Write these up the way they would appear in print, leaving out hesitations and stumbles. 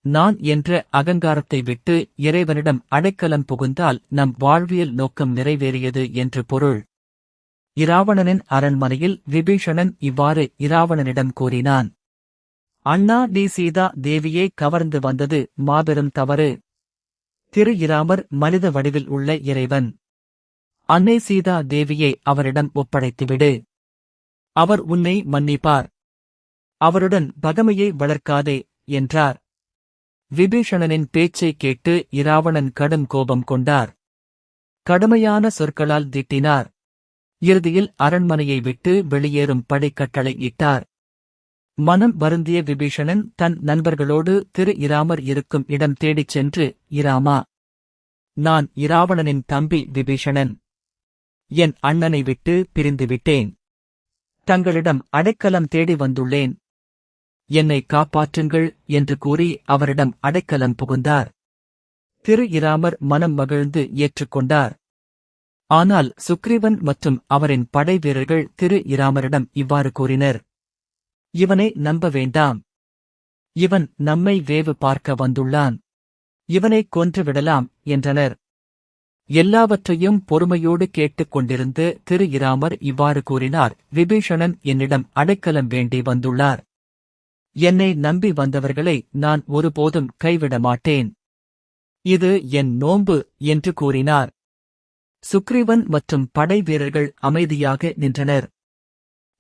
நான் என்ற அகங்காரத்தை விட்டு இறைவனிடம் அடைக்கலம் புகுந்தால் நம் வாழ்வியல் நோக்கம் நிறைவேறியது என்று பொருள். இராவணனின் அரண்மனையில் விபீஷணன் இவ்வாறு இராவணனிடம் கூறினான். அண்ணா, நீ சீதா தேவியை கவர்ந்து வந்தது மாபெரும் தவறு. இராமர் மனித வடிவில் உள்ள இறைவன். அன்னை சீதா தேவியை அவரிடம் ஒப்படைத்துவிடு. அவர் உன்னை மன்னிப்பார். அவருடன் பகைமையை வளர்க்காதே என்றார். விபீஷணனின் பேச்சை கேட்டு இராவணன் கடும் கோபம் கொண்டார். கடுமையான சொற்களால் திட்டினார். இறுதியில் அரண்மனையை விட்டு வெளியேறும் படை கட்டளை இட்டார். மனம் வருந்திய விபீஷணன் தன் நண்பர்களோடு இராமர் இருக்கும் இடம் தேடிச் சென்று, இராமா, நான் இராவணனின் தம்பி விபீஷணன். என் அண்ணனை விட்டு பிரிந்துவிட்டேன். தங்களிடம் அடைக்கலம் தேடி வந்துள்ளேன். என்னை காப்பாற்றுங்கள் என்று கூறி அவரிடம் அடைக்கலம் புகுந்தார். இராமர் மனம் மகிழ்ந்து ஏற்றுக்கொண்டார். ஆனால் சுக்ரீவன் மற்றும் அவரின் படை வீரர்கள் இராமரிடம் இவ்வாறு கூறினர். இவனை நம்ப வேண்டாம். இவன் நம்மை வேவு பார்க்க வந்துள்ளான். இவனை கொன்றுவிடலாம் என்றனர். எல்லாவற்றையும் பொறுமையோடு கேட்டுக் கொண்டிருந்த இராமர் இவ்வாறு கூறினார். விபீஷணன் என்னிடம் அடைக்கலம் வேண்டி வந்துள்ளார். என்னை நம்பி வந்தவர்களை நான் ஒருபோதும் கைவிட மாட்டேன். இது என் நோன்பு என்று கூறினார். சுக்ரீவன் மற்றும் படை வீரர்கள் அமைதியாக நின்றனர்.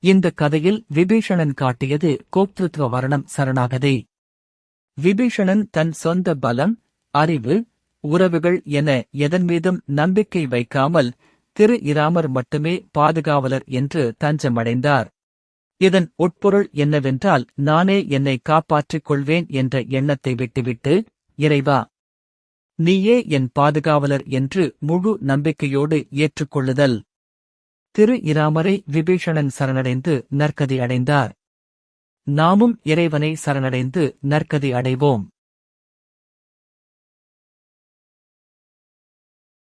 இந்த கதையில் விபீஷணன் காட்டியது கோப்திருத்வ வர்ணம் சரணாகதி. விபீஷணன் தன் சொந்த பலம், அறிவு, உறவுகள் என எதன் மீதும் நம்பிக்கை வைக்காமல் இராமர் மட்டுமே பாதுகாவலர் என்று தஞ்சமடைந்தார். இதன் உட்பொருள் என்னவென்றால், நானே என்னை காப்பாற்றிக் கொள்வேன் என்ற எண்ணத்தை விட்டுவிட்டு, இறைவா, நீயே என் பாதுகாவலர் என்று முழு நம்பிக்கையோடு ஏற்றுக்கொள்ளுதல். இராமரை விபீஷணன் சரணடைந்து நற்கதி அடைந்தார். நாமும் இறைவனை சரணடைந்து நற்கதி அடைவோம்.